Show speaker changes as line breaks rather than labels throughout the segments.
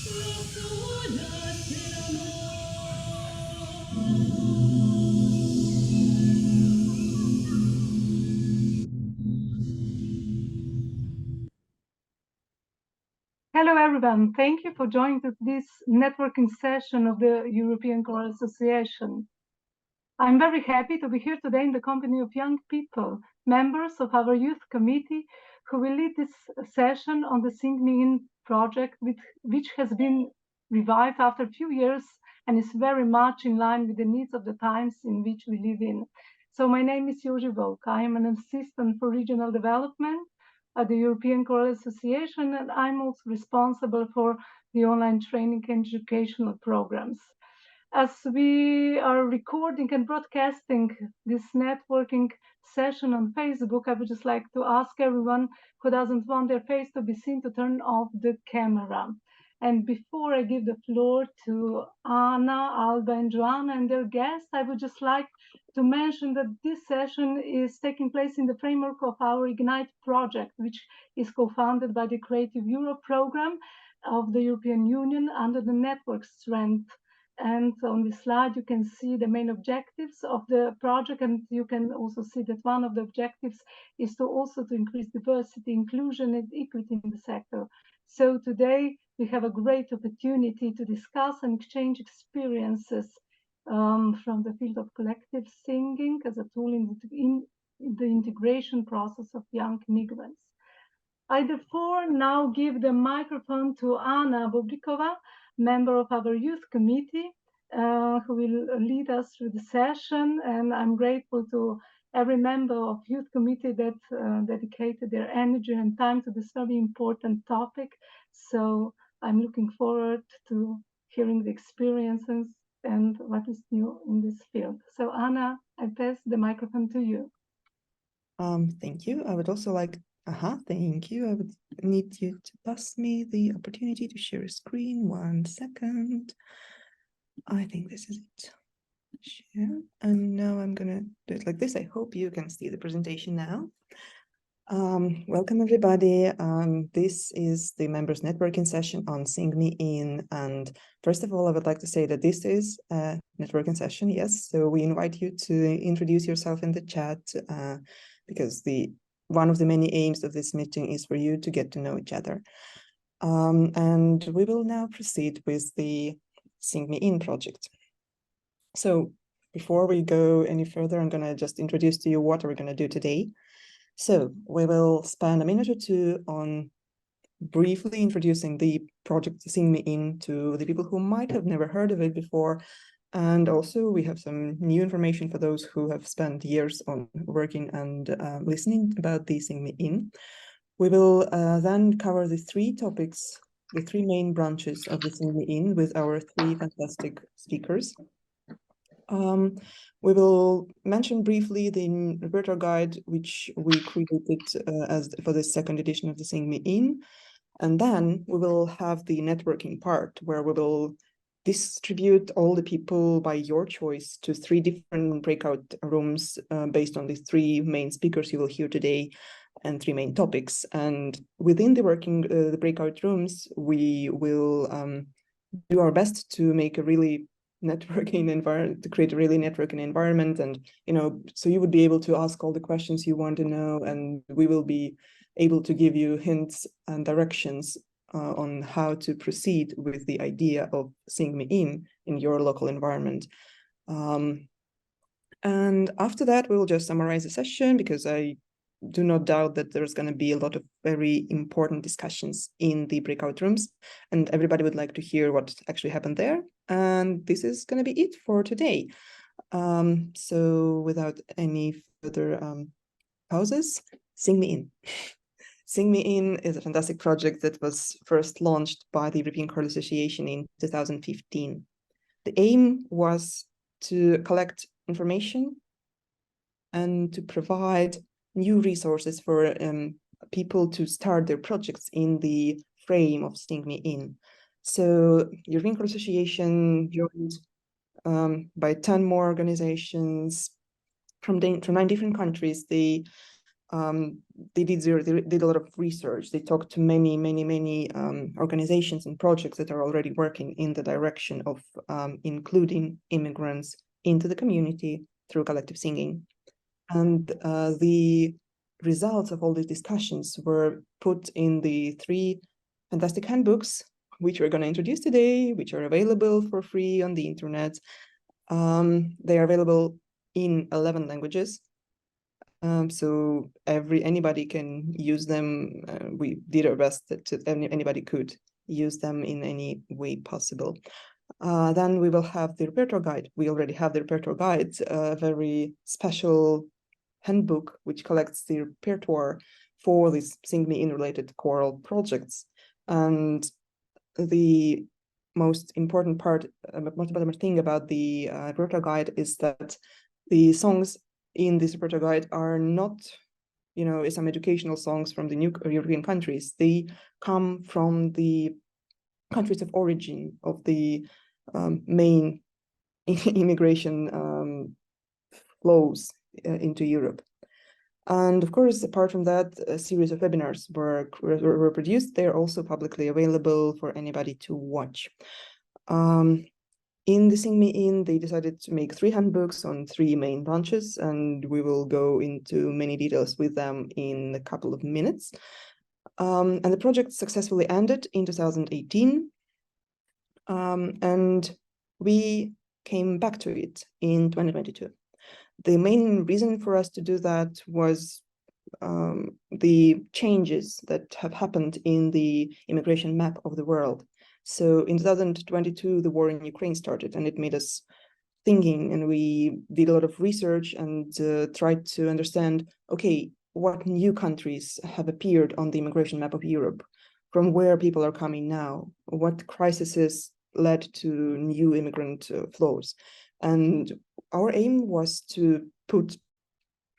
Hello, everyone. Thank you for joining this networking session of the European Choral Association. I'm very happy to be here today in the company of young people, members of our youth committee, who will lead this session on the Sing Me In project, which has been revived after a few years and is very much in line with the needs of the times in which we live in. So my name is Joži Volk. I am an assistant for regional development at the European Choral Association, and I'm also responsible for the online training and educational programs. As we are recording and broadcasting this networking session on Facebook, I would just like to ask everyone who doesn't want their face to be seen to turn off the camera. And before I give the floor to Anna, Alba, and Joanna and their guests, I would just like to mention that this session is taking place in the framework of our Ignite project, which is co-founded by the Creative Europe program of the European Union under the network strength. And on this slide, you can see the main objectives of the project, and you can also see that one of the objectives is to increase diversity, inclusion, and equity in the sector. So today, we have a great opportunity to discuss and exchange experiences from the field of collective singing as a tool in the integration process of young migrants. I therefore now give the microphone to Anna Bobrikova, member of our youth committee, who will lead us through the session. And I'm grateful to every member of youth committee that dedicated their energy and time to this very important topic. So I'm looking forward to hearing the experiences and what is new in this field. So Anna, I pass the microphone to you.
Thank you. I would also like thank you. I would need you to pass me the opportunity to share a screen. 1 second. I think this is it. Share. And now I'm gonna do it like this. I hope you can see the presentation now. Welcome everybody. This is the members networking session on Sing Me In. And first of all, I would like to say that this is a networking session, yes. So we invite you to introduce yourself in the chat because one of the many aims of this meeting is for you to get to know each other. And we will now proceed with the Sing Me In project. So before we go any further, I'm going to just introduce to you what we're going to do today. So we will spend a minute or two on briefly introducing the project Sing Me In to the people who might have never heard of it before. And also we have some new information for those who have spent years on working and listening about the Sing Me In. We will then cover the 3 topics, the 3 main branches of the Sing Me In with our 3 fantastic speakers. We will mention briefly the repertoire guide, which we created for the 2nd edition of the Sing Me In. And then we will have the networking part where we will distribute all the people by your choice to 3 different breakout rooms based on the 3 main speakers you will hear today and 3 main topics. And within the breakout rooms, we will do our best to make a really networking environment, to create a really networking environment. And, so you would be able to ask all the questions you want to know, and we will be able to give you hints and directions on how to proceed with the idea of Sing Me In your local environment. And after that, we will just summarize the session, because I do not doubt that there's going to be a lot of very important discussions in the breakout rooms, and everybody would like to hear what actually happened there. And this is going to be it for today. So without any further pauses, Sing Me In. Sing Me In is a fantastic project that was first launched by the European Choral Association in 2015. The aim was to collect information and to provide new resources for people to start their projects in the frame of Sing Me In. So European Choral Association joined by 10 more organizations from 9 different countries. They they did a lot of research. They talked to many organizations and projects that are already working in the direction of including immigrants into the community through collective singing. And the results of all these discussions were put in the 3 fantastic handbooks, which we're going to introduce today, which are available for free on the internet. They are available in 11 languages. So anybody can use them. We did our best that anybody could use them in any way possible. Then we will have the repertoire guide. We already have the repertoire guide, a very special handbook which collects the repertoire for these Sing Me In related choral projects. And the most important thing about the repertoire guide is that the songs in this repertoire guide are not, some educational songs from the new European countries. They come from the countries of origin of the main immigration flows into Europe. And of course, apart from that, a series of webinars were produced. They're also publicly available for anybody to watch. In the Sing Me In, they decided to make 3 handbooks on 3 main branches, and we will go into many details with them in a couple of minutes. And the project successfully ended in 2018. And we came back to it in 2022. The main reason for us to do that was the changes that have happened in the immigration map of the world. So in 2022, the war in Ukraine started, and it made us thinking, and we did a lot of research and tried to understand, okay, what new countries have appeared on the immigration map of Europe, from where people are coming now, what crises led to new immigrant flows. And our aim was to put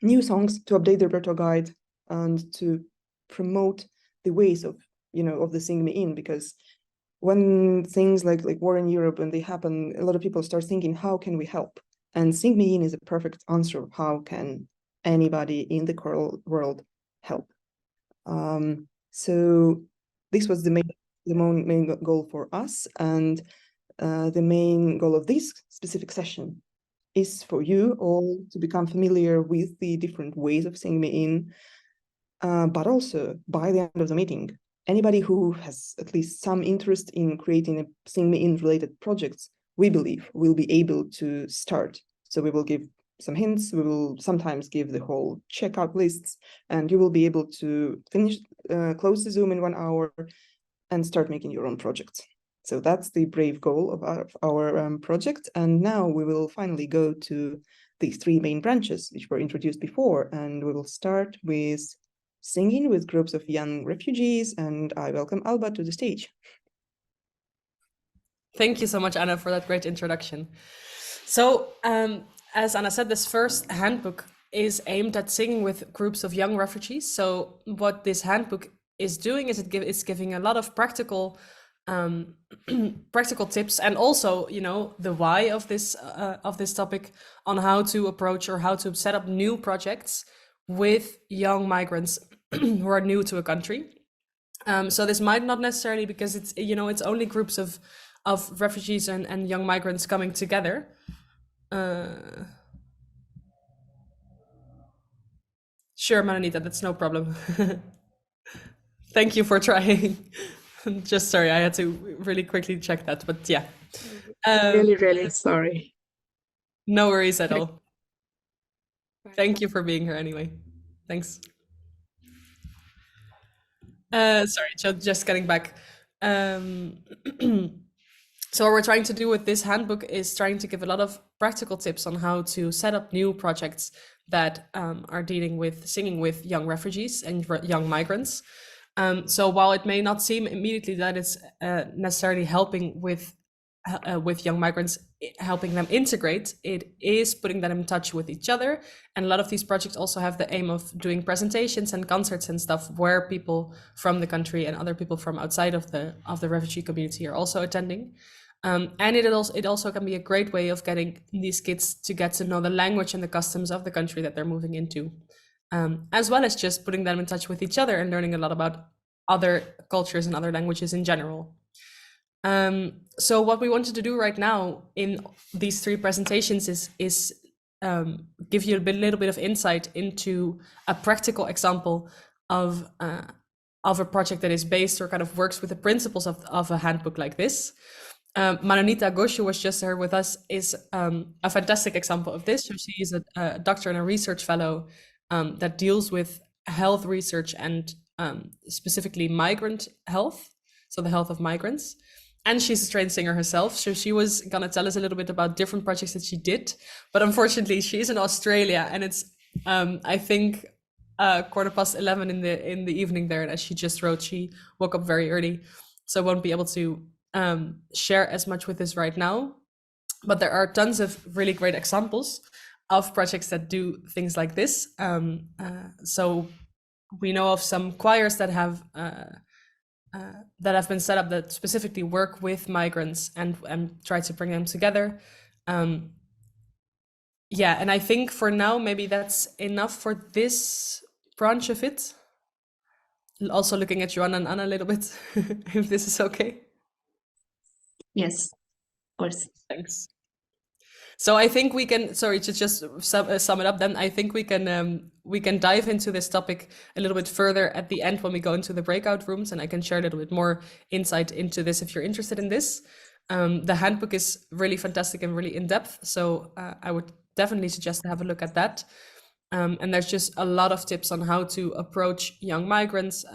new songs, to update the repertoire guide, and to promote the ways of, of the Sing Me In, because when things like war in Europe, when they happen, a lot of people start thinking, how can we help? And Sing Me In is a perfect answer of how can anybody in the choral world help. So this was the main goal for us, and the main goal of this specific session is for you all to become familiar with the different ways of Sing Me In, but also by the end of the meeting, anybody who has at least some interest in creating a Sing Me In related projects, we believe will be able to start. So we will give some hints, we will sometimes give the whole checkout lists, and you will be able to close the Zoom in 1 hour and start making your own projects. So that's the brave goal of our project. And now we will finally go to these 3 main branches, which were introduced before, and we will start with singing with groups of young refugees, and I welcome Alba to the stage.
Thank you so much, Anna, for that great introduction. So, as Anna said, this first handbook is aimed at singing with groups of young refugees. So what this handbook is doing is it's giving a lot of practical practical tips, and also, the why of this topic, on how to approach or how to set up new projects with young migrants who are new to a country. So this might not necessarily, because it's it's only groups of refugees and young migrants coming together. Sure, Mananita, that's no problem. Thank you for trying. Just sorry, I had to really quickly check that, but yeah.
Really sorry.
No worries at all. Thank you for being here anyway. Thanks. Sorry, just getting back. So what we're trying to do with this handbook is trying to give a lot of practical tips on how to set up new projects that are dealing with singing with young refugees and young migrants. So while it may not seem immediately that it's necessarily helping with young migrants, helping them integrate, it is putting them in touch with each other. And a lot of these projects also have the aim of doing presentations and concerts and stuff where people from the country and other people from outside of the refugee community are also attending. And it also can be a great way of getting these kids to get to know the language and the customs of the country that they're moving into. as well as just putting them in touch with each other and learning a lot about other cultures and other languages in general. So what we wanted to do right now in these 3 presentations is give you little bit of insight into a practical example of a project that is based or kind of works with the principles of a handbook like this. Manonita Goshu was just here with us, is a fantastic example of this. So she is a doctor and a research fellow that deals with health research and specifically migrant health, so the health of migrants. And she's a trained singer herself, so she was gonna tell us a little bit about different projects that she did. But unfortunately, she's in Australia, and it's I think 11:15 in the evening there. And as she just wrote, she woke up very early, so won't be able to share as much with us right now. But there are tons of really great examples of projects that do things like this. So we know of some choirs that have been set up that specifically work with migrants and try to bring them together. Yeah, and I think for now, maybe that's enough for this branch of it. Also looking at Joanna and Anna a little bit, if this is okay.
Yes, of course.
Thanks. So I think we can, sorry, to just sum it up then, I think we can dive into this topic a little bit further at the end when we go into the breakout rooms, and I can share a little bit more insight into this if you're interested in this. The handbook is really fantastic and really in-depth, so I would definitely suggest to have a look at that. And there's just a lot of tips on how to approach young migrants,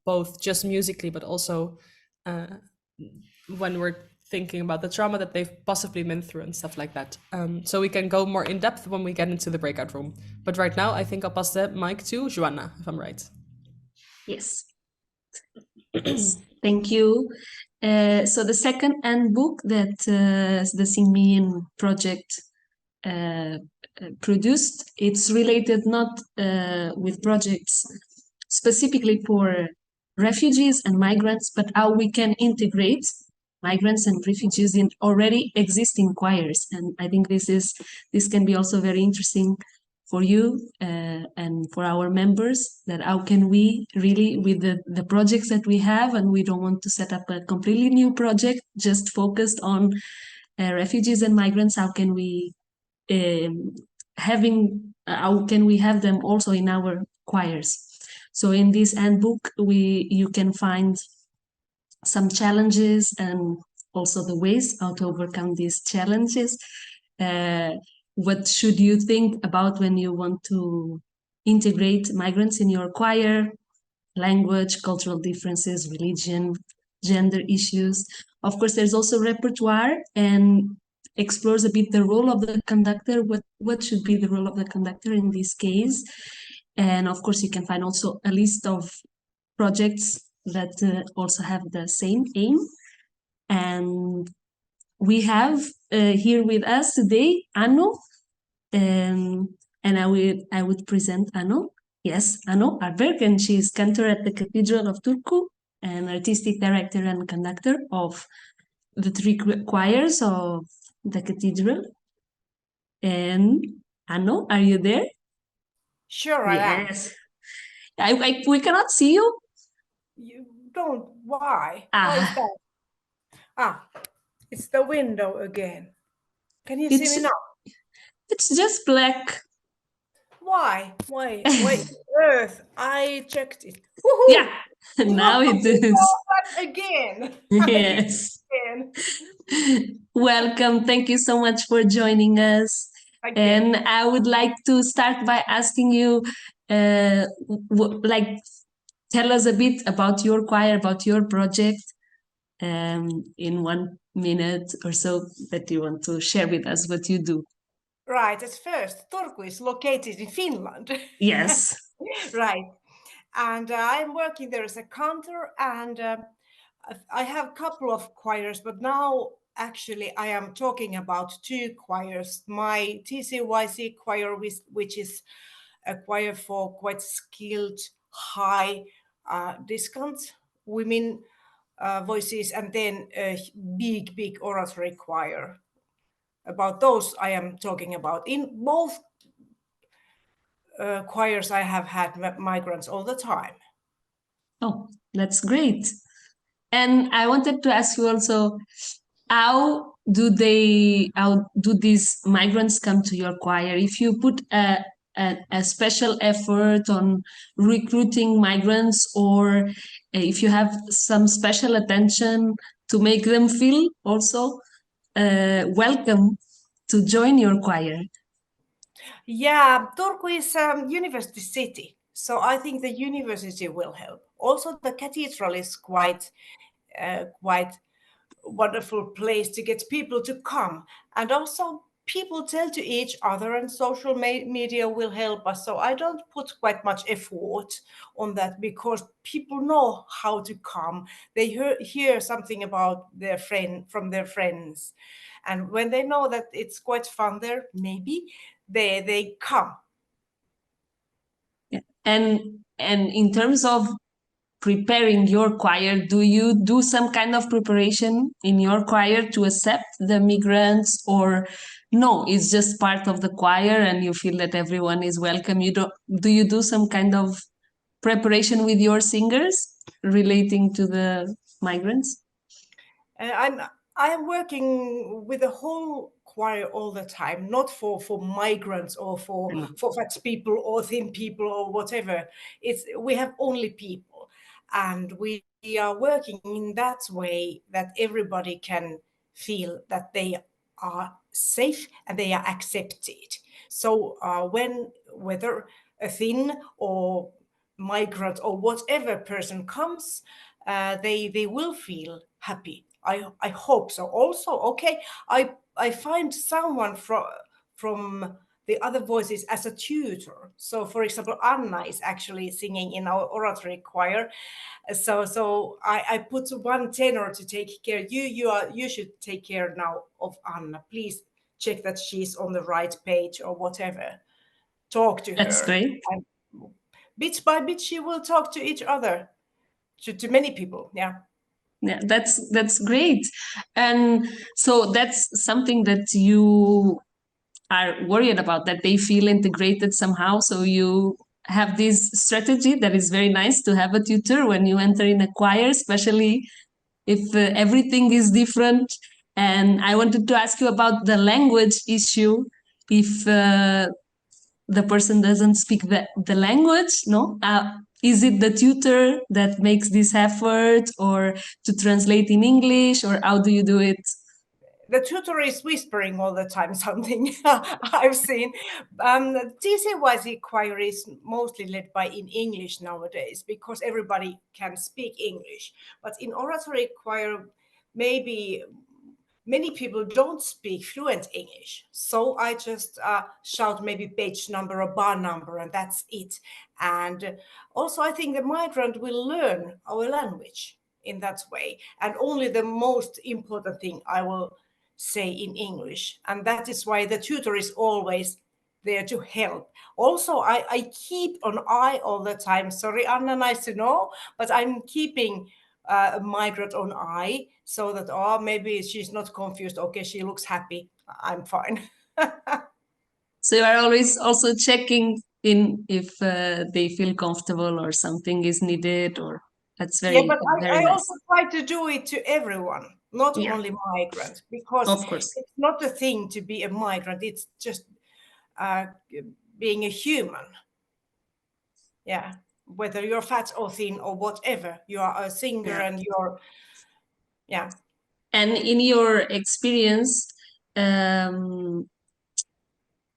both just musically, but also when we're thinking about the trauma that they've possibly been through and stuff like that. So we can go more in depth when we get into the breakout room. But right now, I think I'll pass the mic to Joanna, if I'm right.
Yes. Yes. Thank you. So the second handbook that the Sing Me In project produced, it's related not with projects specifically for refugees and migrants, but how we can integrate migrants and refugees in already existing choirs. And I think this can be also very interesting for you and for our members, that how can we really, with the projects that we have, and we don't want to set up a completely new project just focused on refugees and migrants, how can we how can we have them also in our choirs? So in this handbook, you can find some challenges and also the ways how to overcome these challenges. What should you think about when you want to integrate migrants in your choir? Language, cultural differences, religion, gender issues. Of course, there's also repertoire and explores a bit the role of the conductor, what should be the role of the conductor in this case. And of course, you can find also a list of projects that also have the same aim. And we have here with us today Anu, and I would present Anu. Yes, Anu Arberg, and she is cantor at the Cathedral of Turku and artistic director and conductor of the 3 choirs of the cathedral. And Anu, are you there?
Sure, I am.
Yes. We cannot see you.
You don't. Why? Why is that? It's the window again. Can you see me now?
It's just black.
Why? Why Earth? I checked it. Woohoo!
Yeah, now it is.
Again.
Yes. Welcome. Thank you so much for joining us. And I would like to start by asking you, tell us a bit about your choir, about your project, in 1 minute or so that you want to share with us what you do.
Right. At first, Turku is located in Finland.
Yes.
Right. And I'm working there as a cantor, and I have a couple of choirs, but now actually I am talking about 2 choirs. My TCYC choir, which is a choir for quite skilled, high discount women voices, and then a big oratory choir. About those I am talking about. In both choirs I have had migrants all the time.
Oh, that's great. And I wanted to ask you also, how do these migrants come to your choir? If you put a special effort on recruiting migrants, or if you have some special attention to make them feel also welcome to join your choir.
Yeah, Turku is a university city, so I think the university will help. Also, the cathedral is quite wonderful place to get people to come, and also people tell to each other, and social media will help us. So I don't put quite much effort on that because people know how to come. They hear something about their friend from their friends, and when they know that it's quite fun there, maybe they come.
Yeah. And in terms of preparing your choir, do you do some kind of preparation in your choir to accept the migrants, or no, it's just part of the choir and you feel that everyone is welcome? Do you do some kind of preparation with your singers relating to the migrants?
I am working with the whole choir all the time, not for migrants or for fat people or thin people or whatever. We have only people, and we are working in that way that everybody can feel that they are safe and they are accepted. So whether a thin or migrant or whatever person comes, they will feel happy. I hope so. Also, okay, I find someone from the other voices as a tutor. So, for example, Anna is actually singing in our oratory choir. So I put one tenor to take care. You should take care now of Anna. Please check that she's on the right page or whatever. Talk to
That's
her.
great.
And bit by bit, she will talk to each other, to many people. Yeah.
Yeah, that's great. And so that's something that you are worried about, that they feel integrated somehow. So you have this strategy that is very nice, to have a tutor when you enter in a choir, especially if everything is different. And I wanted to ask you about the language issue. If the person doesn't speak the language, no? Is it the tutor that makes this effort, or to translate in English, or how do you do it?
The tutor is whispering all the time something I've seen. TCYC choir is mostly led by in English nowadays because everybody can speak English. But in oratory choir, maybe many people don't speak fluent English. So I just shout maybe page number or bar number, and that's it. And also, I think the migrant will learn our language in that way. And only the most important thing I will say in English. And that is why the tutor is always there to help. Also, I keep an eye all the time. Sorry, Anna, nice to know, but I'm keeping a migrant on eye so that, oh, maybe she's not confused. Okay, she looks happy. I'm fine.
So you are always also checking in if they feel comfortable or something is needed, or that's
Yeah,
very,
but
very
I
nice.
also try to do it to everyone, not
Yeah,
only migrants, because
of course.
it's not a thing to be a migrant. It's just uh, being a human. Yeah, whether you're fat or thin or whatever, you are a singer
Yeah.
and you're, yeah.
And in your experience, um,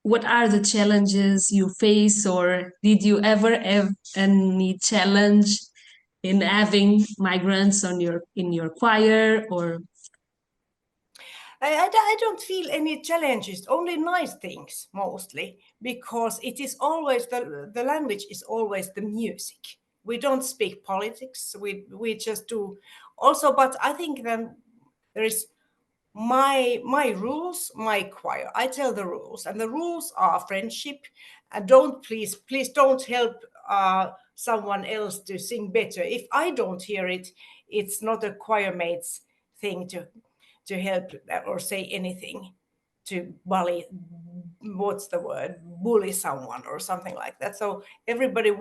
what are the challenges you face, or did you ever have any challenge in having migrants on in your choir, or?
I don't feel any challenges, only nice things mostly, because it is always the language is always the music. We don't speak politics. We just do also, but I think then there is my rules, my choir. I tell the rules, and the rules are friendship, and don't please don't help someone else to sing better. If I don't hear it, it's not a choir mate's thing to help or say anything. bully someone or something like that. So everybody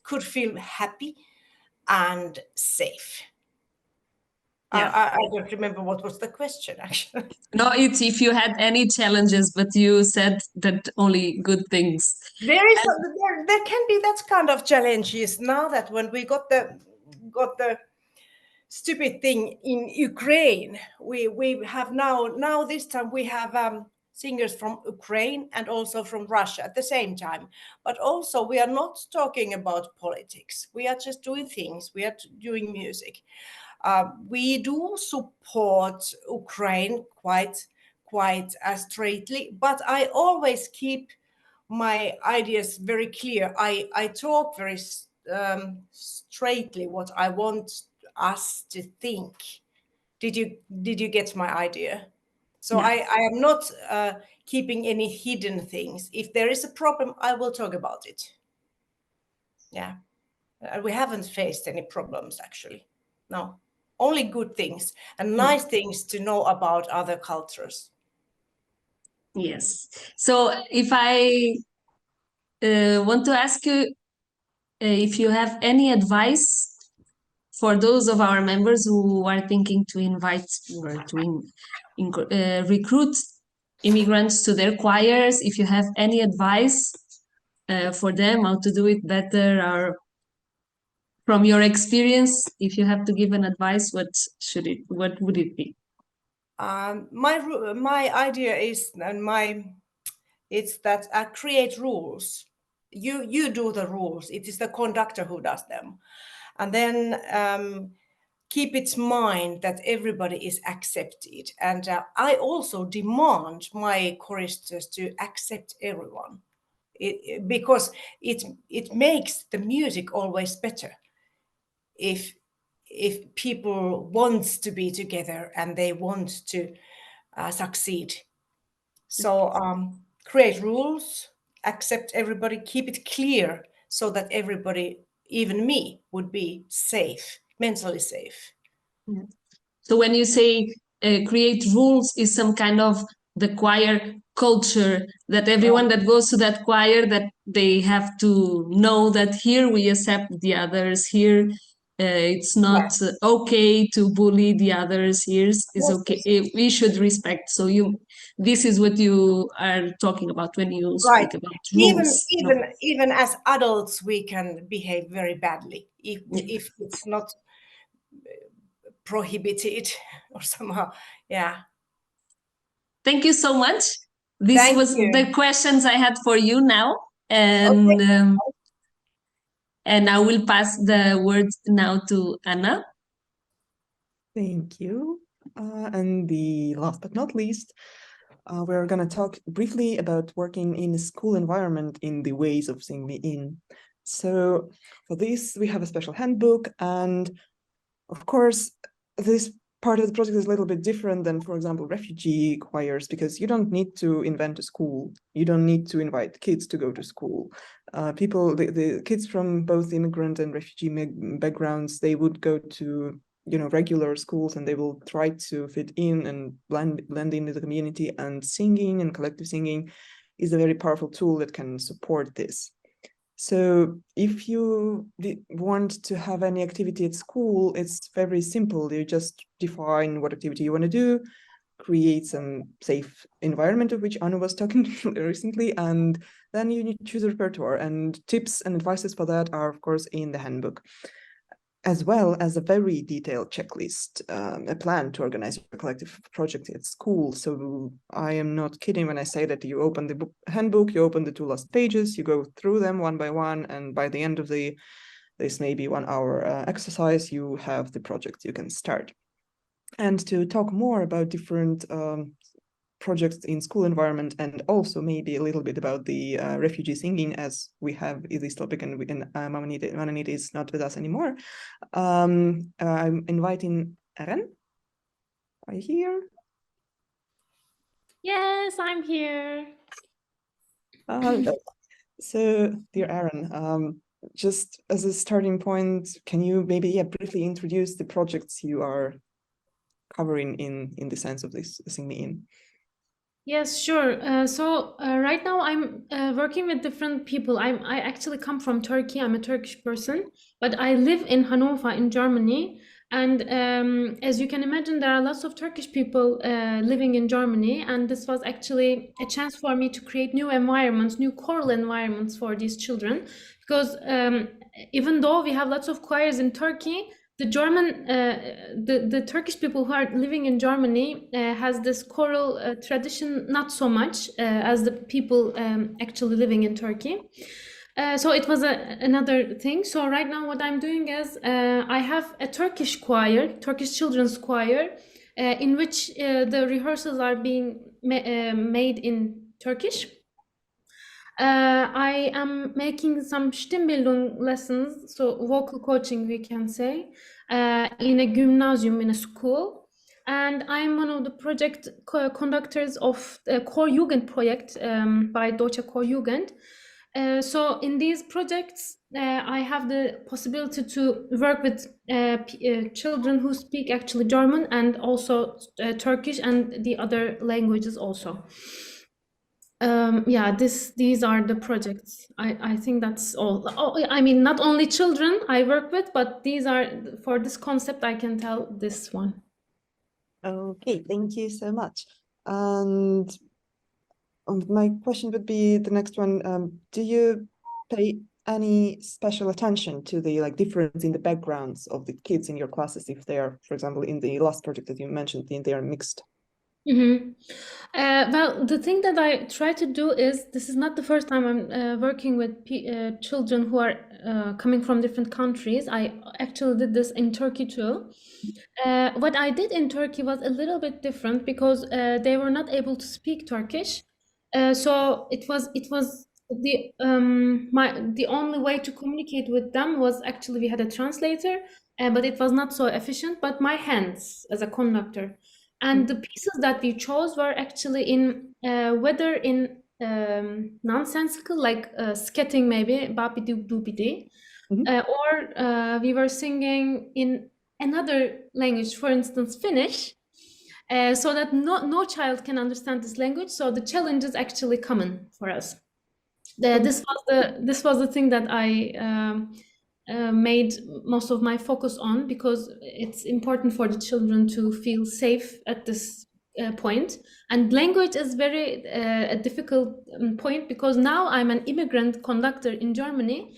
could feel happy and safe.
Yeah.
I don't remember what was the question actually.
No, it's if you had any challenges, but you said that only good things.
There can be that kind of challenges now that when we got the stupid thing in Ukraine, we have now this time we have singers from Ukraine and also from Russia at the same time. But also we are not talking about politics. We are just doing things. We are doing music. We do support Ukraine quite straightly, but I always keep my ideas very clear. I talk very straightly what I want us to think. Did you get my idea? So
Yeah.
I am not keeping any hidden things. If there is a problem, I will talk about it. Yeah. We haven't faced any problems actually. No. Only good things and nice things to know about other cultures.
Yes. So if I want to ask you if you have any advice for those of our members who are thinking to invite or to recruit immigrants to their choirs, if you have any advice for them how to do it better, or from your experience, if you have to give an advice, what would it be?
My idea is it's that create rules. You do the rules. It is the conductor who does them, and then keep its mind that everybody is accepted. And I also demand my choristers to accept everyone, because it makes the music always better if people want to be together and they want to succeed. So create rules, accept everybody, keep it clear so that everybody, even me, would be safe, mentally safe.
So when you say create rules, is some kind of the choir culture that everyone that goes to that choir, that they have to know that here we accept the others, here it's not okay to bully the others, here is okay, we should respect. So this is what you are talking about when you speak about rules.
Even as adults we can behave very badly if it's not prohibited or somehow. Yeah.
Thank you so much. This was the questions I had for you now, and and I will pass the word now to Anna.
Thank you. And the last but not least, we're going to talk briefly about working in a school environment in the ways of Sing Me In. So for this, we have a special handbook, and of course, this part of the project is a little bit different than, for example, refugee choirs, because you don't need to invent a school. You don't need to invite kids to go to school. The kids from both immigrant and refugee backgrounds, they would go to regular schools, and they will try to fit in and blend into the community, and singing and collective singing is a very powerful tool that can support this. So if you want to have any activity at school, it's very simple. You just define what activity you want to do, create some safe environment, of which Anu was talking recently, and then you need to choose a repertoire, and tips and advices for that are, of course, in the handbook, as well as a very detailed checklist, a plan to organize your collective project at school. So I am not kidding when I say that you open the handbook, you open the 2 last pages, you go through them one by one, and by the end of this maybe 1 hour exercise, you have the project you can start. And to talk more about different projects in school environment, and also maybe a little bit about the refugee singing, as we have this topic, and Mananita is not with us anymore. I'm inviting Eren. Are you here?
Yes, I'm here.
So, dear Eren, just as a starting point, can you maybe briefly introduce the projects you are covering in the sense of this Sing Me In?
Yes, sure. Right now I'm working with different people. I actually come from Turkey. I'm a Turkish person, but I live in Hanover in Germany. And as you can imagine, there are lots of Turkish people living in Germany, and this was actually a chance for me to create new environments, new choral environments for these children. Because even though we have lots of choirs in Turkey, the Turkish people who are living in Germany has this choral tradition not so much as the people actually living in Turkey. So it was another thing. So right now what I'm doing is I have a Turkish choir, Turkish children's choir, in which the rehearsals are being made in Turkish. I am making some Stimmbildung lessons, so vocal coaching we can say, in a gymnasium, in a school. And I'm one of the project conductors of the Chor Jugend project by Deutsche Chor Jugend. So in these projects, I have the possibility to work with children who speak actually German and also Turkish and the other languages also. Yeah, these are the projects. I think that's all. Oh, I mean, not only children I work with, but these are, for this concept, I can tell this one.
Okay, thank you so much. And my question would be the next one. Do you pay any special attention to the difference in the backgrounds of the kids in your classes if they are, for example, in the last project that you mentioned, they are mixed?
Mm-hmm. Well, the thing that I try to do is, this is not the first time I'm working with children who are coming from different countries. I actually did this in Turkey too. What I did in Turkey was a little bit different because they were not able to speak Turkish. So it was the only way to communicate with them was actually we had a translator, but it was not so efficient. But my hands as a conductor. And the pieces that we chose were actually in whether in nonsensical, like sketting maybe, babidi doobidi, or we were singing in another language, for instance, Finnish, so that no child can understand this language. So the challenge is actually common for us. This was the thing that I made most of my focus on, because it's important for the children to feel safe at this point. And language is very a difficult point, because now I'm an immigrant conductor in Germany.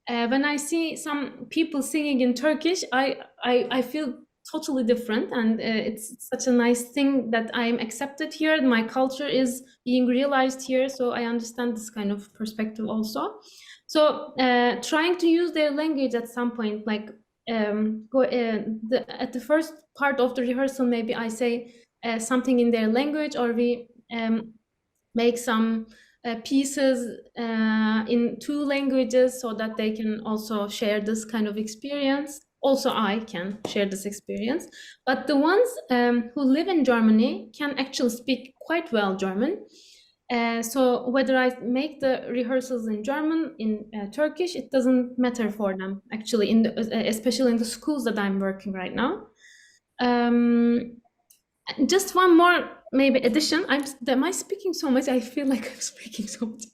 When I see some people singing in Turkish, I feel totally different, and it's such a nice thing that I'm accepted here. My culture is being realized here, so I understand this kind of perspective also. So trying to use their language at some point, like at the first part of the rehearsal, maybe I say something in their language, or we make some pieces in two languages so that they can also share this kind of experience. Also, I can share this experience. But the ones who live in Germany can actually speak quite well German. So whether I make the rehearsals in German, in Turkish, it doesn't matter for them, actually, especially in the schools that I'm working right now. Just one more maybe addition. Am I speaking so much? I feel like I'm speaking so much.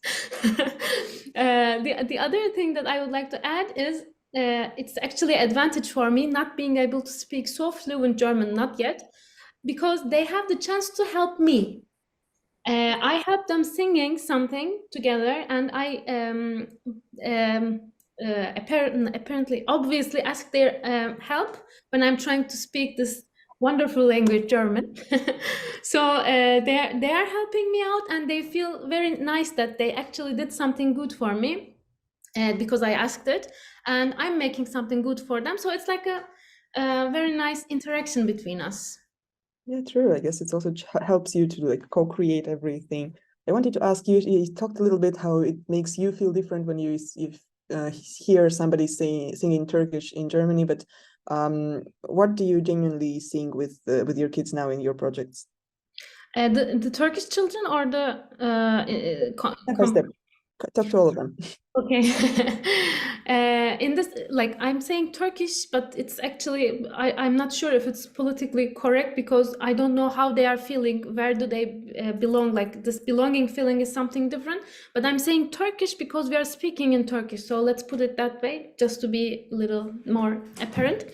The other thing that I would like to add is it's actually an advantage for me not being able to speak so fluent German, not yet, because they have the chance to help me. I help them singing something together, and I apparently, obviously, ask their help when I'm trying to speak this wonderful language, German. So they are helping me out, and they feel very nice that they actually did something good for me because I asked it, and I'm making something good for them. So it's like a very nice interaction between us.
Yeah, true. I guess it also helps you to co-create everything. I wanted to ask you, you talked a little bit how it makes you feel different when you hear somebody singing Turkish in Germany, but what do you genuinely sing with your kids now in your projects?
The Turkish children, or the
Step by step. Talk to all of them.
Okay. In this, like, I'm saying Turkish, but it's actually, I'm not sure if it's politically correct because I don't know how they are feeling. Where do they belong? Like, this belonging feeling is something different. But I'm saying Turkish because we are speaking in Turkish. So let's put it that way, just to be a little more apparent.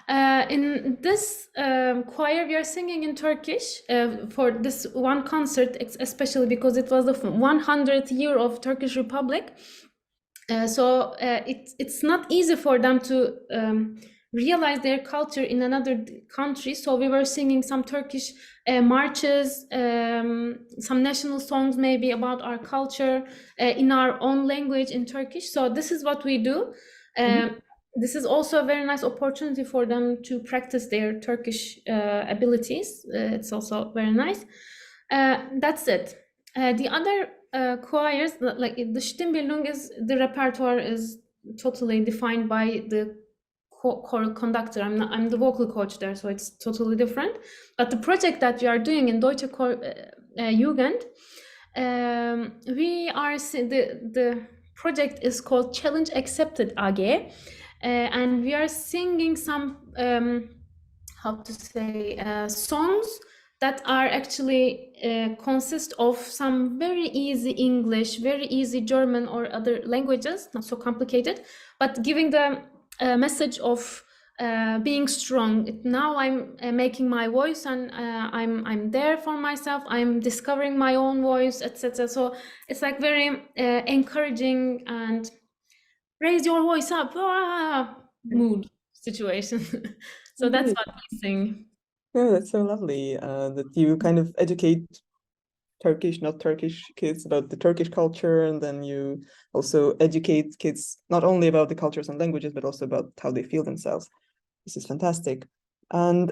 In this choir, we are singing in Turkish for this one concert, especially because it was the 100th year of Turkish Republic. So it's not easy for them to realize their culture in another country. So we were singing some Turkish marches, some national songs maybe about our culture in our own language in Turkish. So this is what we do. This is also a very nice opportunity for them to practice their Turkish abilities. It's also very nice. That's it. The other choirs, like the Stimmbildung, is the repertoire is totally defined by the choral conductor. I'm the vocal coach there, so it's totally different. But the project that we are doing in Deutsche Jugend, we are the project is called Challenge Accepted AG, and we are singing some how to say songs that are actually consist of some very easy English, very easy German or other languages, not so complicated, but giving the message of being strong. Now I'm making my voice, and I'm there for myself. I'm discovering my own voice, etc. So it's like very encouraging and raise your voice up mood situation. So that's what we sing.
Oh, that's so lovely that you kind of educate Turkish, not Turkish kids about the Turkish culture, and then you also educate kids not only about the cultures and languages, but also about how they feel themselves. This is fantastic. And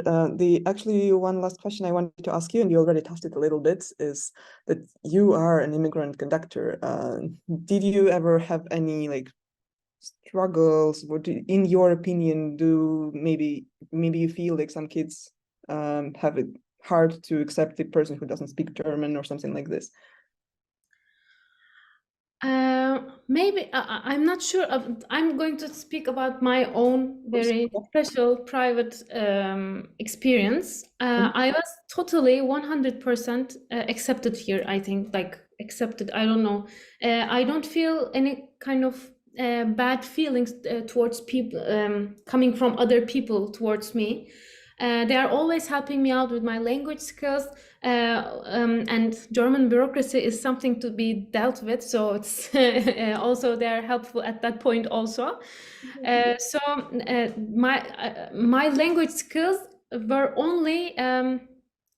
actually one last question I wanted to ask you, and you already touched it a little bit, is that you are an immigrant conductor. Did you ever have any like struggles? What in your opinion, do maybe you feel like some kids have it hard to accept the person who doesn't speak German or something like this?
Maybe I'm not sure. I'm going to speak about my own very special private experience. I was totally 100% accepted here. I think, like, accepted. I don't know. I don't feel any kind of bad feelings towards people coming from other people towards me. They are always helping me out with my language skills, and German bureaucracy is something to be dealt with. So it's also they're helpful at that point also. So my language skills were only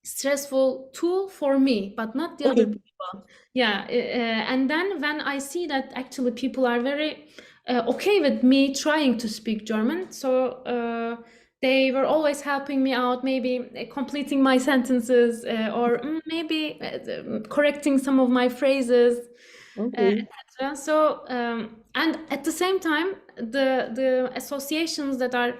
stressful tool for me, but not the other people. Yeah, and then when I see that actually people are very okay with me trying to speak German, so they were always helping me out, maybe completing my sentences or maybe correcting some of my phrases, etc. So, and at the same time, the associations that are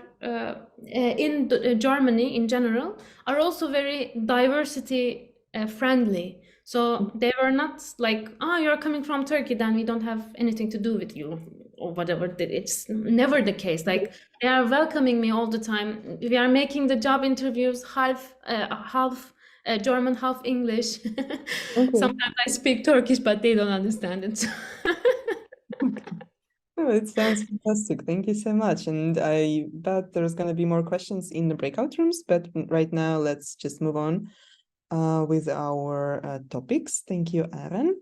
in Germany in general are also very diversity friendly. So they were not like, oh, you're coming from Turkey, then we don't have anything to do with you, or whatever. It's never the case. Like, they are welcoming me all the time. We are making the job interviews half German, half English. Sometimes I speak Turkish, but they don't understand it.
Oh, it sounds fantastic. Thank you so much. And I bet there's going to be more questions in the breakout rooms, but right now let's just move on with our topics. Thank you, Aaron.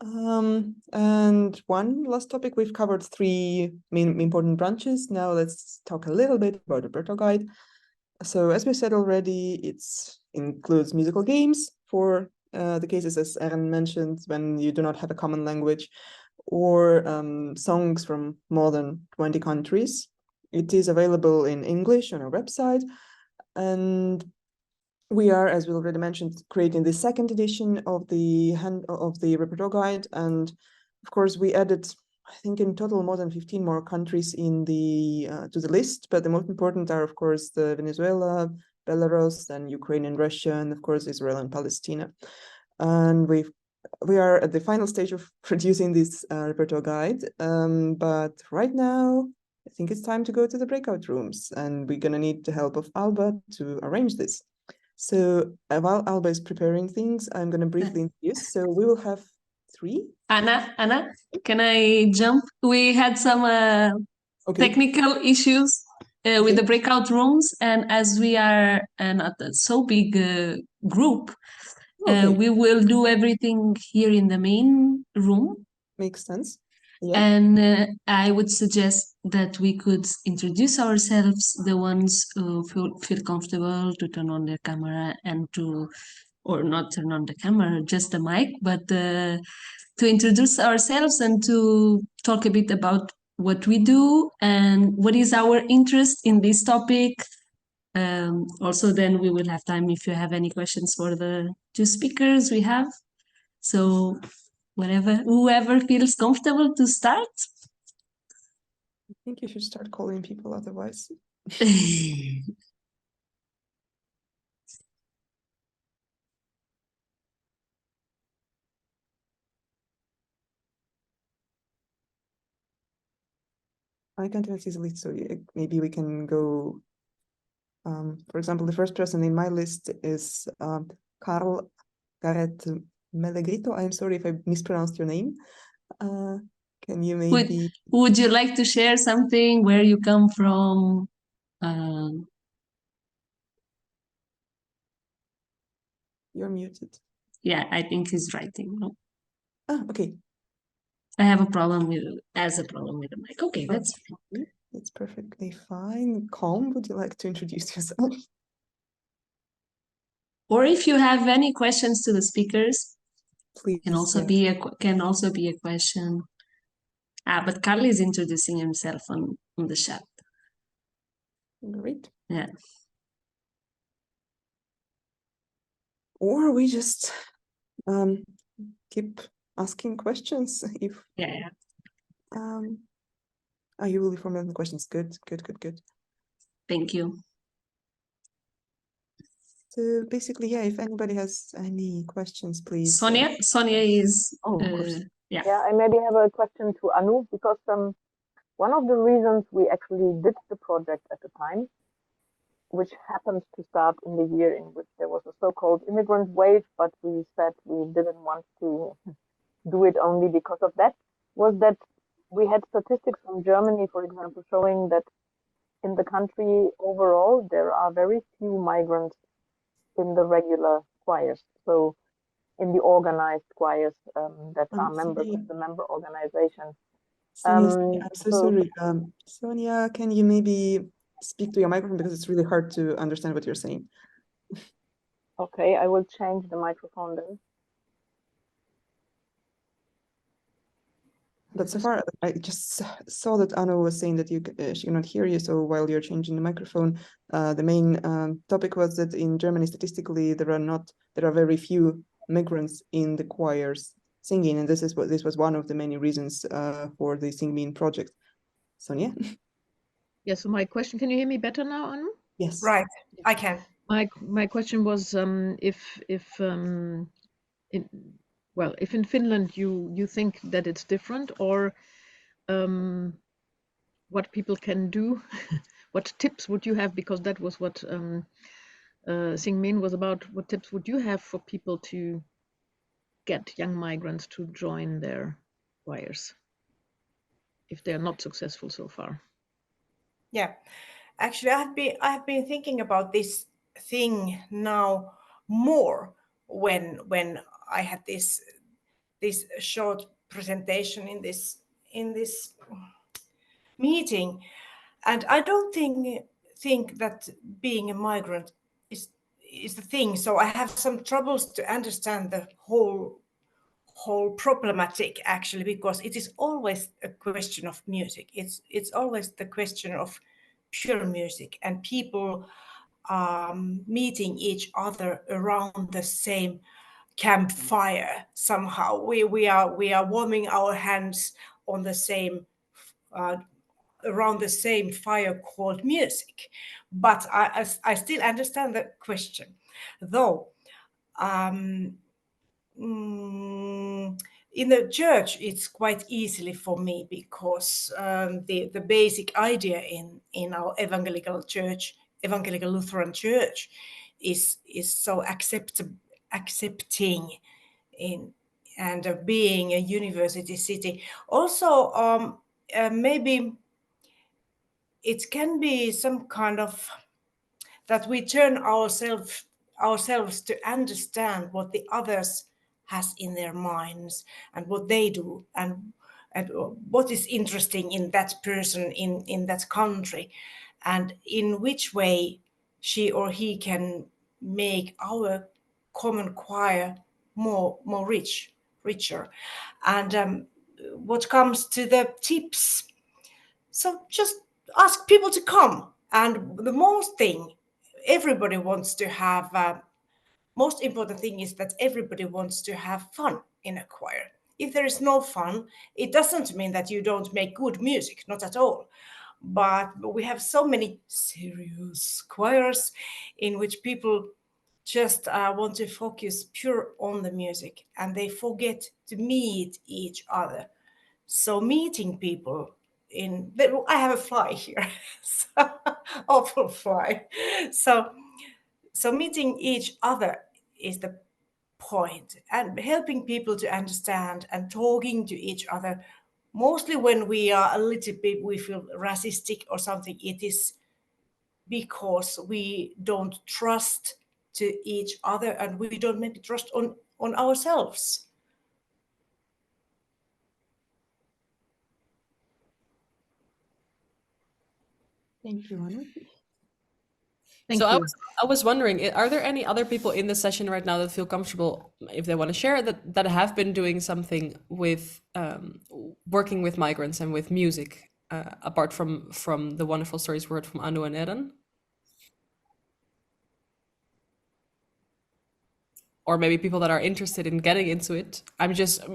And one last topic, we've covered three main important branches. Now let's talk a little bit about the Berto Guide. So as we said already, it includes musical games for the cases, as Aaron mentioned, when you do not have a common language, or songs from more than 20 countries. It is available in English on our website. And we are, as we already mentioned, creating the second edition of the repertoire guide. And of course, we added, I think in total, more than 15 more countries in the to the list. But the most important are, of course, the Venezuela, Belarus, and Ukraine and Russia, and of course, Israel and Palestine. And we've we are at the final stage of producing this repertoire guide, but right now I think it's time to go to the breakout rooms, and we're gonna need the help of Alba to arrange this. So while Alba is preparing things, I'm gonna briefly introduce. So we will have three.
Anna, can I jump? We had some technical issues with the breakout rooms, and as we are not a so big group, we will do everything here in the main room.
Makes sense. Yeah.
And I would suggest that we could introduce ourselves, the ones who feel comfortable to turn on their camera and to, or not turn on the camera, just the mic, but to introduce ourselves and to talk a bit about what we do and what is our interest in this topic. Also, then we will have time if you have any questions for the two speakers we have. So whoever feels comfortable to start.
I think you should start calling people otherwise. I can't even see the list, so maybe we can go. For example, the first person in my list is Carl Garrett Melegrito. I'm sorry if I mispronounced your name. Can you maybe...
Would you like to share something, where you come from?
You're muted.
Yeah, I think he's writing. No?
Okay.
I have a problem with the mic. Okay, that's fine.
It's perfectly fine. Calm, would you like to introduce yourself?
Or if you have any questions to the speakers,
please.
Can also be a question. But Carl is introducing himself on the chat.
Great.
Yeah.
Or we just keep asking questions if.
Yeah.
You will be formulating questions. Good.
Thank you.
So basically, yeah, if anybody has any questions, please.
Sonia is...
of course.
Yeah, I maybe have a question to Anu, because one of the reasons we actually did the project at the time, which happened to start in the year in which there was a so-called immigrant wave, but we said we didn't want to do it only because of that, was that we had statistics from Germany, for example, showing that in the country overall, there are very few migrants in the regular choirs. So in the organized choirs that are members of the member organization.
I'm so sorry. Sonia, can you maybe speak to your microphone, because it's really hard to understand what you're saying?
Okay, I will change the microphone then.
But so far, I just saw that Anna was saying that she cannot hear you. So while you're changing the microphone, the main topic was that in Germany, statistically, there are very few migrants in the choirs singing, and this was one of the many reasons for the Sing Mean project. Sonia?
Yes, so my question, can you hear me better now, Anu?
Yes.
Right, I can.
My question was if in Finland you think that it's different, or what people can do, what tips would you have, because that was what Sing Min was about. What tips would you have for people to get young migrants to join their choirs if they're not successful so far?
Yeah, actually, I've been thinking about this thing now more when I had this short presentation in this meeting, and I don't think that being a migrant is the thing. So I have some troubles to understand the whole problematic, actually, because it is always a question of music. It's always the question of pure music and people meeting each other around the same campfire. Somehow we are warming our hands on the same around the same fire called music. But I still understand the question, though. in the church, it's quite easily for me because the basic idea in our evangelical church, evangelical Lutheran church, is so accepting in and being a university city. Also, maybe it can be some kind of that we turn ourselves to understand what the others has in their minds and what they do and what is interesting in that person in that country and in which way she or he can make our common choir more richer. And what comes to the tips, so just ask people to come. And the most thing, everybody wants to have, most important thing is that everybody wants to have fun in a choir. If there is no fun, it doesn't mean that you don't make good music, not at all. But we have so many serious choirs in which people just want to focus pure on the music and they forget to meet each other. So meeting people I have a fly here, awful fly. So meeting each other is the point, and helping people to understand and talking to each other. Mostly when we are a little bit, we feel racistic or something, it is because we don't trust to each other and we don't maybe trust on ourselves.
Thank you, Anu.
Thank
So
you.
I was wondering, are there any other people in the session right now that feel comfortable, if they want to share, that have been doing something with working with migrants and with music, apart from the wonderful stories we heard from Anu and Eren? Or maybe people that are interested in getting into it.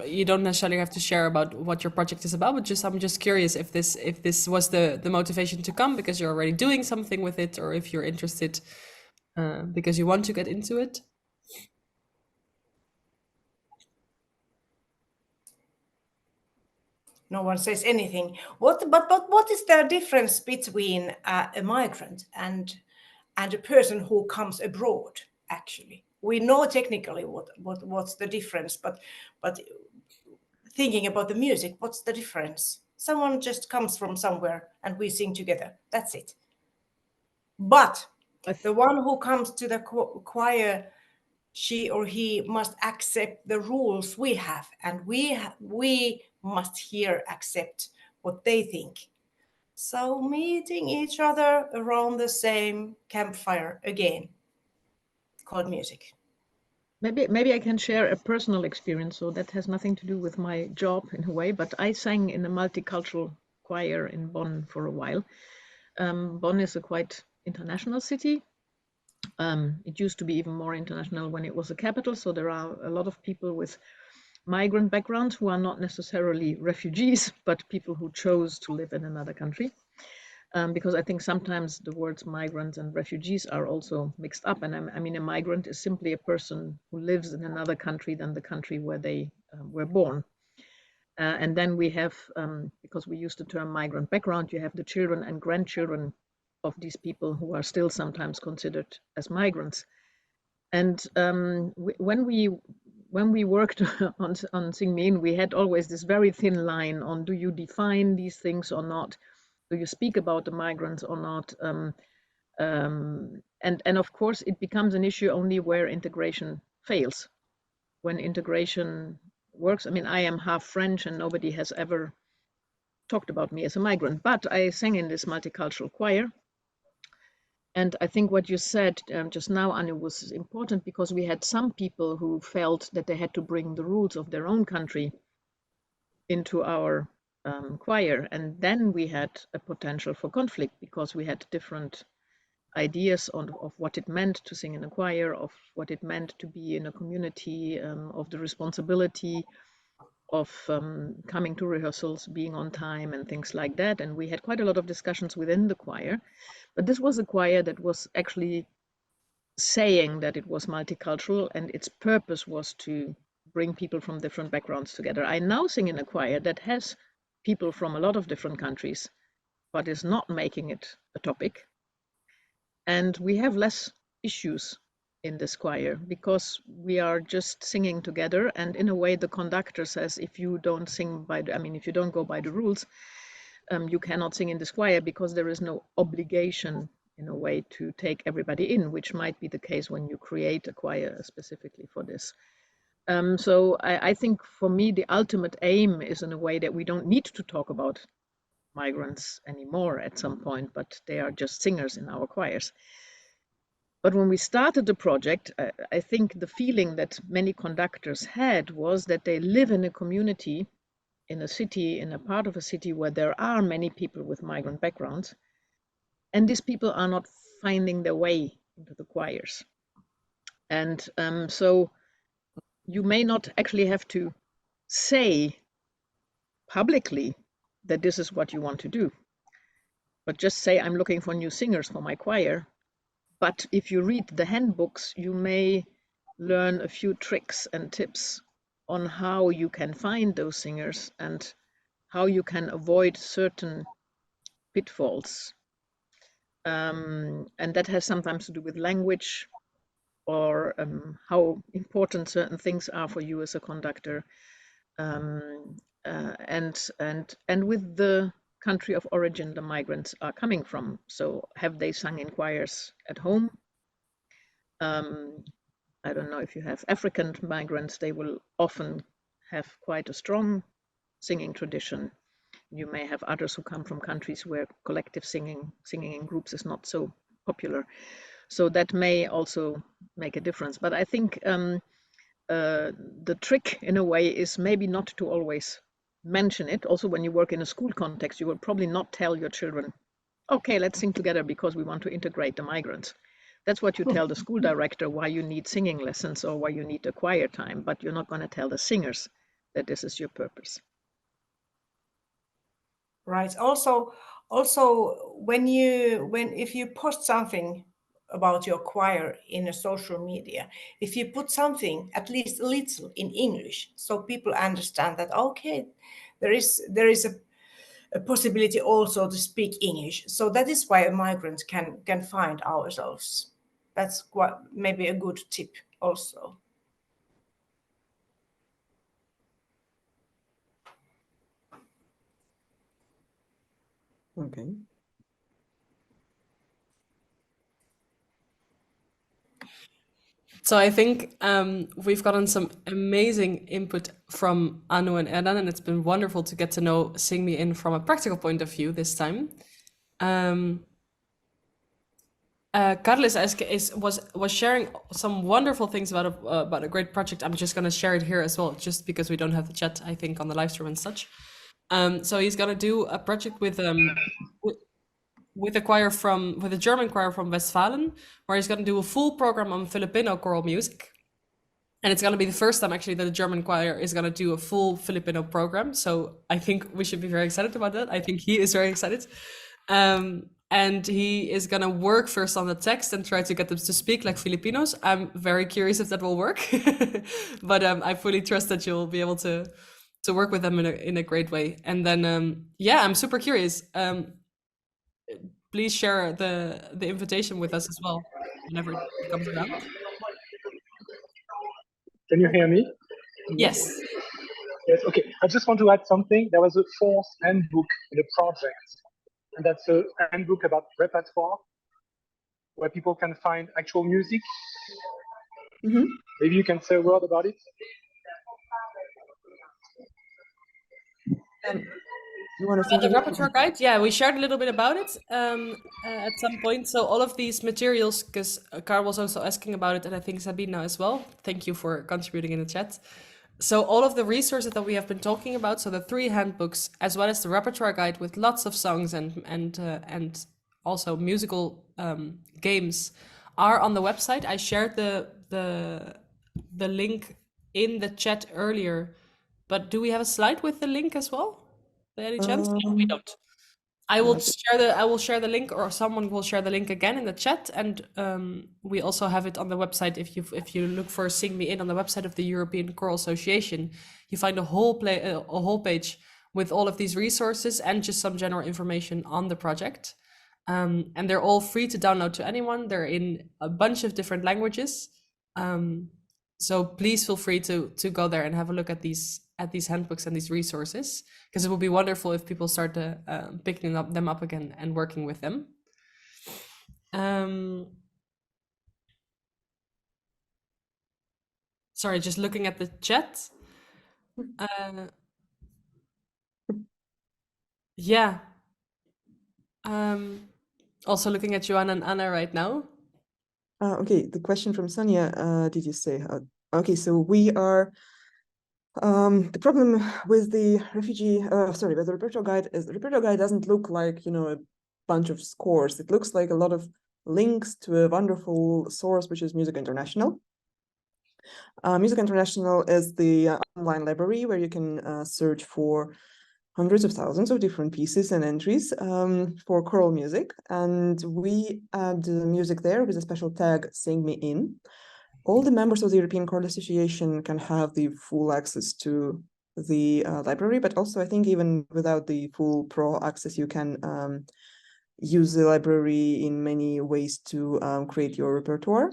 You don't necessarily have to share about what your project is about, but I'm just curious if this was the motivation to come because you're already doing something with it, or if you're interested because you want to get into it.
No one says anything. But what is the difference between a migrant and a person who comes abroad? Actually, we know technically what's the difference, but thinking about the music, what's the difference? Someone just comes from somewhere and we sing together. That's it. But the one who comes to the choir, she or he must accept the rules we have, and we must here accept what they think. So meeting each other around the same campfire again, called music.
Maybe I can share a personal experience. So that has nothing to do with my job in a way, but I sang in a multicultural choir in Bonn for a while. Bonn is a quite international city. It used to be even more international when it was a capital. So there are a lot of people with migrant backgrounds who are not necessarily refugees, but people who chose to live in another country. Because I think sometimes the words migrants and refugees are also mixed up. And I mean, a migrant is simply a person who lives in another country than the country where they were born. And then we have, because we use the term migrant background, you have the children and grandchildren of these people who are still sometimes considered as migrants. And when we worked on Sing Min, we had always this very thin line on, do you define these things or not? Do you speak about the migrants or not? And of course, it becomes an issue only where integration fails. When integration works, I mean, I am half French and nobody has ever talked about me as a migrant, but I sang in this multicultural choir. And I think what you said just now, Anu, was important because we had some people who felt that they had to bring the rules of their own country into our choir. And then we had a potential for conflict because we had different ideas of what it meant to sing in a choir, of what it meant to be in a community, of the responsibility of coming to rehearsals, being on time and things like that. And we had quite a lot of discussions within the choir. But this was a choir that was actually saying that it was multicultural, and its purpose was to bring people from different backgrounds together. I now sing in a choir that has people from a lot of different countries, but is not making it a topic. And we have less issues in this choir because we are just singing together. And in a way, the conductor says, if you don't sing by the, I mean, if you don't go by the rules, you cannot sing in this choir, because there is no obligation in a way to take everybody in, which might be the case when you create a choir specifically for this. So I think for me, the ultimate aim is in a way that we don't need to talk about migrants anymore at some point, but they are just singers in our choirs. But when we started the project, I think the feeling that many conductors had was that they live in a community, in a city, in a part of a city where there are many people with migrant backgrounds, and these people are not finding their way into the choirs. And so you may not actually have to say publicly that this is what you want to do, but just say, I'm looking for new singers for my choir. But if you read the handbooks, you may learn a few tricks and tips on how you can find those singers and how you can avoid certain pitfalls. And that has sometimes to do with language, or how important certain things are for you as a conductor, and with the country of origin the migrants are coming from. So have they sung in choirs at home? I don't know, if you have African migrants, they will often have quite a strong singing tradition. You may have others who come from countries where collective singing in groups is not so popular. So that may also make a difference. But I think the trick in a way is maybe not to always mention it. Also, when you work in a school context, you will probably not tell your children, okay, let's sing together because we want to integrate the migrants. That's what you tell the school director, why you need singing lessons or why you need a choir time, but you're not going to tell the singers that this is your purpose.
Right. Also, if you post something about your choir in a social media, if you put something at least a little in English, so people understand that, okay, there is a possibility also to speak English. So that is why migrants can find ourselves. That's quite maybe a good tip also.
Okay.
So I think we've gotten some amazing input from Anu and Erdan, and it's been wonderful to get to know Sing Me In from a practical point of view this time. Carles was sharing some wonderful things about a great project. I'm just going to share it here as well, just because we don't have the chat, I think, on the live stream and such. So he's going to do a project with a German choir from Westfalen, where he's going to do a full program on Filipino choral music. And it's going to be the first time actually that a German choir is going to do a full Filipino program. So I think we should be very excited about that. I think he is very excited. And he is going to work first on the text and try to get them to speak like Filipinos. I'm very curious if that will work. But I fully trust that you'll be able to work with them in a great way. And then, yeah, I'm super curious. Please share the invitation with us as well, whenever it comes around.
Can you hear me?
Yes.
Yes, okay. I just want to add something. There was a fourth handbook in the project, and that's a handbook about repertoire, where people can find actual music.
Mm-hmm.
Maybe you can say a word about it?
You want to think
The
of it?
repertoire guide, yeah, we shared a little bit about it at some point. So all of these materials, because Carl was also asking about it, and I think Sabina as well. Thank you for contributing in the chat. So all of the resources that we have been talking about, so the 3 handbooks, as well as the repertoire guide with lots of songs and also musical games, are on the website. I shared the link in the chat earlier, but do we have a slide with the link as well? By any chance? No, we don't. I will share the link, or someone will share the link again in the chat, and we also have it on the website. If you look for "Sing Me In" on the website of the European Choral Association, you find a whole page with all of these resources and just some general information on the project. And they're all free to download to anyone. They're in a bunch of different languages, so please feel free to go there and have a look at these handbooks and these resources, because it would be wonderful if people start picking them up again and working with them. Sorry, just looking at the chat. Yeah. Also looking at Joanna and Anna right now.
Okay, the question from Sonia, did you say? Okay, so we are, the problem with the with the repertoire guide is the repertoire guide doesn't look like, a bunch of scores. It looks like a lot of links to a wonderful source, which is Music International. Music International is the online library where you can search for hundreds of thousands of different pieces and entries for choral music. And we add music there with a special tag, Sing Me In. All the members of the European Choral Association can have the full access to the library, but also I think even without the full pro access, you can use the library in many ways to create your repertoire.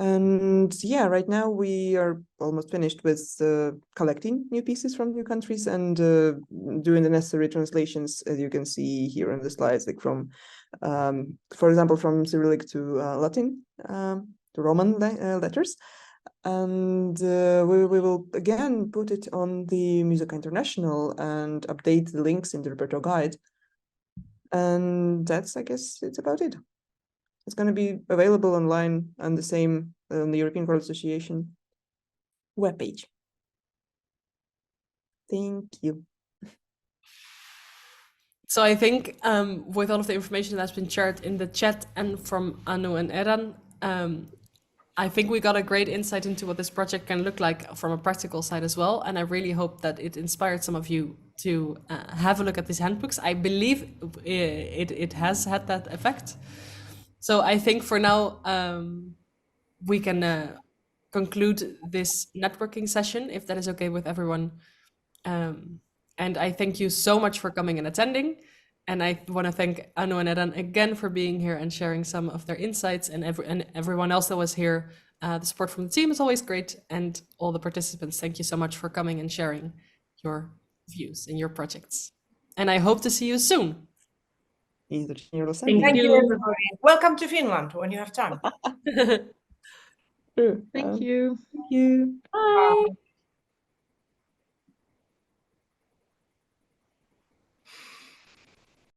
And yeah, right now we are almost finished with collecting new pieces from new countries and doing the necessary translations, as you can see here on the slides, like from, for example, from Cyrillic to Latin, to Roman letters. And we will again put it on the Musica International and update the links in the repertoire guide. And that's, I guess, it's about it. It's going to be available online on the same on the European Choral Association webpage. Thank you.
So I think with all of the information that's been shared in the chat and from Anu and Eran, I think we got a great insight into what this project can look like from a practical side as well. And I really hope that it inspired some of you to have a look at these handbooks. I believe it has had that effect. So I think for now, we can conclude this networking session, if that is okay with everyone. And I thank you so much for coming and attending. And I want to thank Anu and Eran again for being here and sharing some of their insights, and everyone else that was here. The support from the team is always great. And all the participants, thank you so much for coming and sharing your views and your projects. And I hope to see you soon.
Thank you, everybody. Welcome to Finland when you have time.
Thank
you.
Thank you.
Bye.